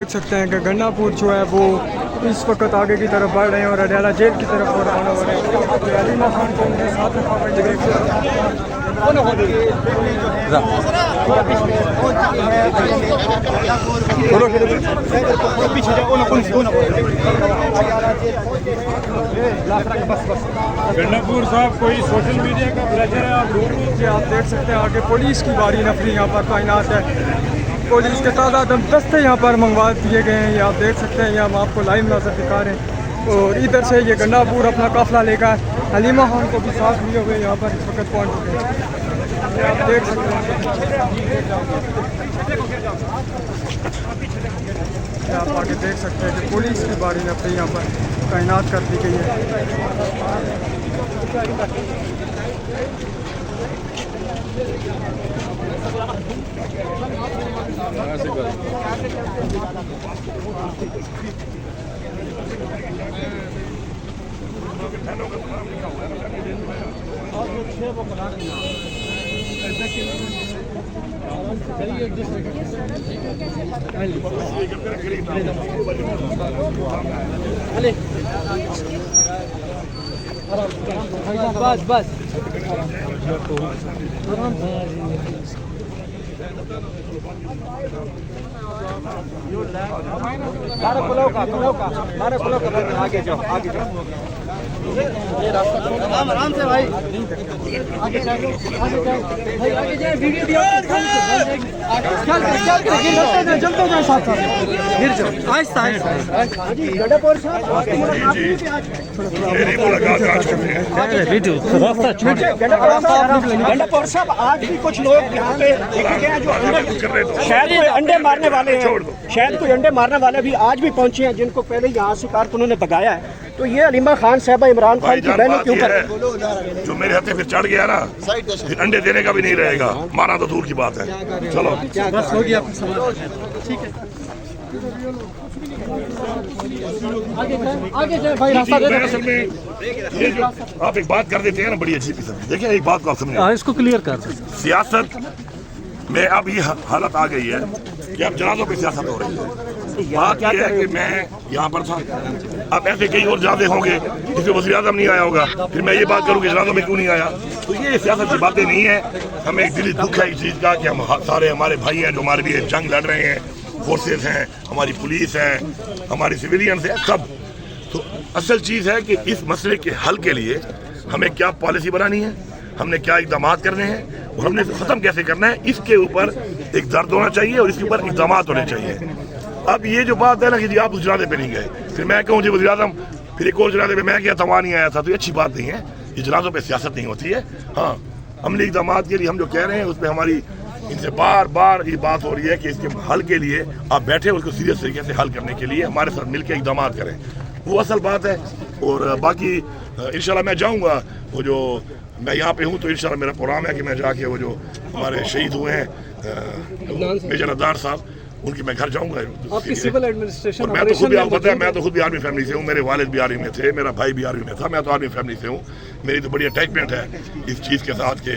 देख सकते हैं कि गन्नापुर जो है वो इस वक्त आगे की तरफ बढ़ रहे हैं और अडयाला जेल की तरफ हो रवाना हो रहे हैं। अलीमा खान को उनके साथ गन्नापुर साहब कोई सोशल मीडिया का प्रेशर है आप देख सकते हैं आगे पुलिस की भारी नफरी यहाँ पर तैनात है। पुलिस के तादाद दस्ते यहाँ पर मंगवा दिए गए हैं। ये आप देख सकते हैं, ये हम आपको लाइव नजर दिखा रहे हैं। और इधर से ये गन्नापुर अपना काफिला लेकर हलीमा खान को भी साथ लिए हुए यहाँ पर इस वक्त पहुँच चुके हैं। ये आप देख सकते हैं, आप आगे देख सकते हैं कि पुलिस की भारी नफरी यहाँ पर तैनात कर दी गई है। बस बस आगे जाओ आराम से भाई आगे जाए वीडियो चलते जाए साथ साथ गिर जाओ आहिस्ता गंडापुर साहब आज भी कुछ लोग यहाँ पे देखे गए हैं जो शायद कोई अंडे मारने वाले हैं, शायद कोई अंडे मारने वाले भी आज भी पहुंचे हैं जिनको पहले यहाँ से कारकुनों ने भगाया है। तो ये अलीमा खान साहबा इमरान खान की बहनों के ऊपर जो मेरे हाथे फिर चढ़ गया ना, फिर अंडे देने का भी नहीं रहेगा, माना तो दूर की बात है। चलो बस हो गया ठीक है आगे जाए भाई रास्ता दे असल में ये जो आप एक बात कर देते हैं ना बड़ी अजीब किस्म की। देखिए एक बात को आप समझे, इसको क्लियर कर सियासत में अब ये हालत आ गई है कि अब जनाजों पे सियासत हो रही है। बात यह है कि मैं यहाँ पर था, अब ऐसे कई और जनाजे होंगे जिसमें वज़ीर आज़म नहीं आया होगा, फिर मैं ये बात करूँ कि जनाजों में क्यों नहीं आया। तो ये सियासत की बातें नहीं है। हमें एक दिली दुख है इस चीज़ का कि हम सारे हमारे भाई हैं जो हमारे लिए जंग लड़ रहे हैं, फोर्सेस हैं, हमारी पुलिस है, हमारी सिविलियंस है, सब। तो असल चीज़ है कि इस मसले के हल के लिए हमें क्या पॉलिसी बनानी है, हमने क्या इक़दाम करने हैं और हमने ख़त्म कैसे करना है, इसके ऊपर एक दर्द होना चाहिए और इसके ऊपर इक़दाम होने चाहिए। अब ये जो बात है ना कि जी आप उस जनाजे पे नहीं गए, फिर मैं कहूँ जी वज़ीर आज़म, फिर एक और जनाजे पे मैं गया था वहाँ नहीं आया था, तो ये अच्छी बात नहीं है। ये जनाजों पे सियासत नहीं होती है। हाँ, अमली इक़दाम के लिए हम जो कह रहे हैं उसमें हमारी इनसे बार बार ये बात हो रही है कि इसके हल के लिए आप बैठे उसको सीरियस तरीके से हल करने के लिए हमारे साथ मिलकर इक़दाम करें, वो असल बात है। और बाकी इंशाल्लाह मैं जाऊँगा, वो जो मैं यहाँ पे हूँ तो इंशाल्लाह मेरा प्रोग्राम है कि मैं जाके वो जो हमारे शहीद हुए हैं मेजर अदार साहब, उनकी मैं घर जाऊँगा। आपकी सिविल एडमिनिस्ट्रेशन और मैं तो खुद भी, आपको पता है मैं तो खुद भी आर्मी फैमिली से हूँ, मेरे वालिद भी आर्मी में थे, मेरा भाई भी आर्मी में था, मैं तो आर्मी फैमिली से हूँ। मेरी तो बड़ी अटैचमेंट है इस चीज़ के साथ के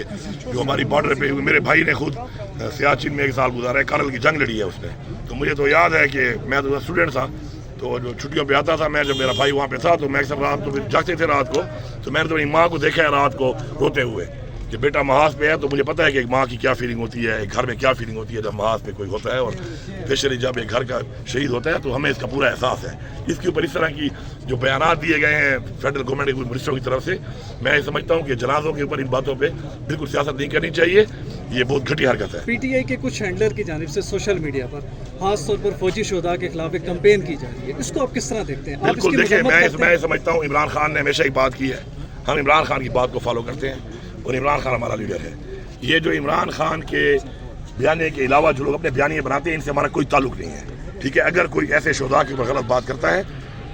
जो हमारी बॉर्डर पे हुई। मेरे भाई ने खुद सियाचिन में 1 साल गुजारा है, कारगिल की जंग लड़ी है उसने। तो मुझे तो याद है कि मैं तो स्टूडेंट था, तो जो छुट्टियों पे आता था मैं, जब मेरा भाई वहाँ पे था तो मैं अक्सर रात को फिर जागते थे रात को, तो मैंने तो अपनी माँ को देखा है रात को रोते हुए कि बेटा महाज पे है। तो मुझे पता है कि एक माँ की क्या फीलिंग होती है, एक घर में क्या फीलिंग होती है जब महाज पे कोई होता है, और स्पेशली जब एक घर का शहीद होता है तो हमें इसका पूरा एहसास है। इसके ऊपर इस तरह की जो बयानात दिए गए हैं फेडरल गवर्नमेंट के मिनिस्टरों की तरफ से, मैं समझता हूँ कि जनाजों के ऊपर इन बातों पर बिल्कुल सियासत नहीं करनी चाहिए। ये बहुत घटिया हरकत है। पीटीआई के कुछ हैंडलर की जानिब से सोशल मीडिया पर खास तौर पर फौजी शोधा के खिलाफ एक कैंपेन की जा रही है, इसको आप किस तरह देखते हैं? बिल्कुल देखिए, मैं समझता हूँ इमरान खान ने हमेशा एक बात की है, हम इमरान खान की बात को फॉलो करते हैं और इमरान खान हमारा लीडर है। ये जो इमरान खान के बयाने के अलावा जो लोग अपने बयानिए बनाते हैं इनसे हमारा कोई ताल्लुक नहीं है, ठीक है। अगर कोई ऐसे शोधा के ऊपर गलत बात करता है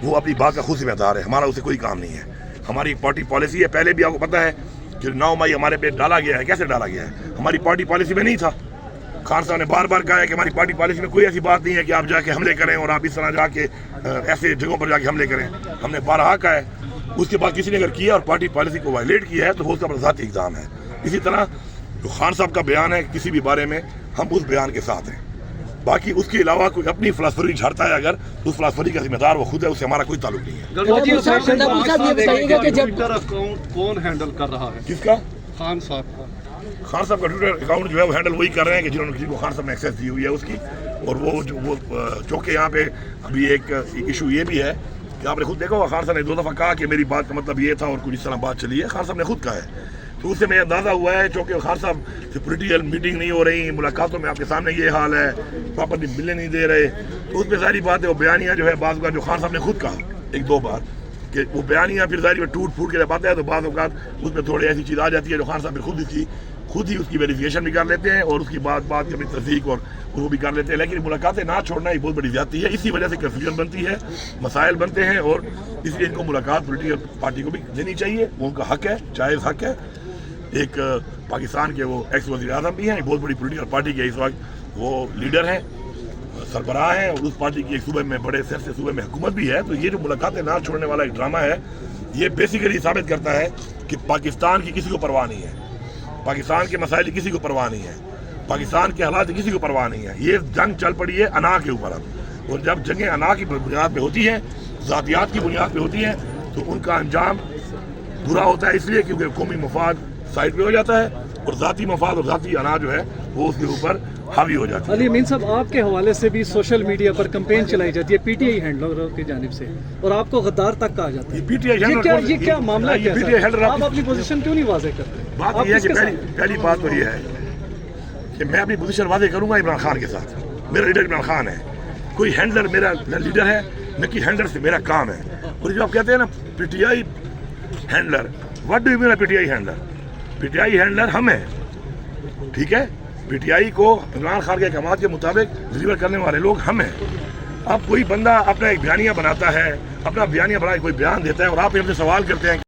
वो अपनी बात का खुद जिम्मेदार है, हमारा उसे कोई काम नहीं है। हमारी एक पार्टी पॉलिसी है, पहले भी आपको पता है कि 9 मई हमारे पे डाला गया है। कैसे डाला गया है? हमारी पार्टी पॉलिसी में नहीं था। खान साहब ने बार बार कहा है कि हमारी पार्टी पॉलिसी में कोई ऐसी बात नहीं है कि आप जाके हमले करें और आप इस तरह जाके ऐसे जगहों पर जाके हमले करें। हमने बारहा कहा है, उसके बाद किसी ने अगर किया और पार्टी पॉलिसी को वायलेट किया है तो वो उसका अपना ज़ाती इक़दाम है। इसी तरह जो खान साहब का बयान है किसी भी बारे में, हम उस बयान के साथ हैं। बाकी उसके अलावा कोई अपनी फिलासफी झाड़ता है अगर तो उस फिलासफी का जिम्मेदार वो खुद है, उससे हमारा कोई ताल्लुक नहीं है। ट्विटर अकाउंट कौन हैंडल कर रहा है? किसका? खान साहब का। खान साहब का ट्विटर अकाउंट जो है वो हैंडल वही कर रहे हैं कि जिनको खान साहब ने एक्सेस दी हुई है उसकी। और वो चूँकि यहाँ पे अभी एक इशू ये भी है कि आपने खुद देखा होगा, खान साहब ने 2 दफ़ा कहा कि मेरी बात का मतलब ये था और कुछ इस तरह बात चली है, खान साहब ने खुद कहा है। तो उससे मैं अंदाज़ा हुआ है, चूँकि खान साहब से पॉलिटिकल मीटिंग नहीं हो रही, मुलाकातों में आपके सामने ये हाल है, प्रॉपर्ली मिलने नहीं दे रहे, तो उसमें सारी बात है वो बयानियाँ जो है बाज़ का जो खान साहब ने खुद कहा 1-2 बार कि वो बयानियाँ फिर जारी में टूट फूट के जब आता है तो बाज़ औक़ात उसमें थोड़ी ऐसी चीज़ आ जाती है जो खान साहब फिर खुद ही उसकी वेरिफिकेशन भी कर लेते हैं और उसकी बात की अपनी तस्दीक और वो भी कर लेते हैं। लेकिन मुलाकातें ना छोड़ना ही बहुत बड़ी ज़्यादती है, इसी वजह से कन्फ्यूजन बनती है, मसाइल बनते हैं और इसलिए इनको मुलाकात पॉलिटिकल पार्टी को भी देनी चाहिए, वो उनका हक है, जायज़ हक है। एक पाकिस्तान के वो एक्स वज़ीर आज़म भी हैं, बहुत बड़ी पॉलिटिकल पार्टी के इस वक्त वो लीडर हैं, सरबराह हैं और उस पार्टी की एक सूबे में बड़े सर से सूबे में हुकूमत भी है। तो ये जो मुलाकातें ना छोड़ने वाला एक ड्रामा है, ये बेसिकली साबित करता है कि पाकिस्तान की किसी को परवाह नहीं है, पाकिस्तान के मसाइल की किसी को परवाह नहीं है, पाकिस्तान के हालात की किसी को परवाह नहीं है। ये जंग चल पड़ी है अना के ऊपर अब, और जब जंगें अना की बुनियाद पे होती हैं, ज़ातियात की बुनियाद पे होती हैं, तो उनका अंजाम बुरा होता है, इसलिए क्योंकि कौमी मफाद साइड पे हो जाता है और ज़ाती मफाद और ज़ाती अना जो है वो उसके ऊपर हावी हो जाती है। अली अमीन साहब, आपके हवाले से भी सोशल मीडिया पर कैंपेन चलाई जाती है पीटीआई हैंडलरों की जानिब से और आपको गद्दार तक कहा जाता है। ये क्या मामला है? आप अपनी पोजीशन क्यों नहीं वाज़ेह करते? बात यह है कि पहली बात तो ये है कि मैं अपनी पोजीशन वाज़ेह करूंगा इमरान खान के साथ, मेरा लीडर इमरान खान है, कोई हैंडलर मेरा लीडर है न कि हैंडलर से मेरा काम है। और जो आप कहते हैं ना PTI handler, what do you mean PTI handler? PTI handler हम हैं, ठीक है, पीटीआई को इमरान खान के अहकाम के मुताबिक डिलीवर करने वाले लोग हम हैं। अब कोई बंदा अपना एक बयानिया बनाता है, अपना बयानिया बना के कोई बयान देता है और आप हमसे सवाल करते हैं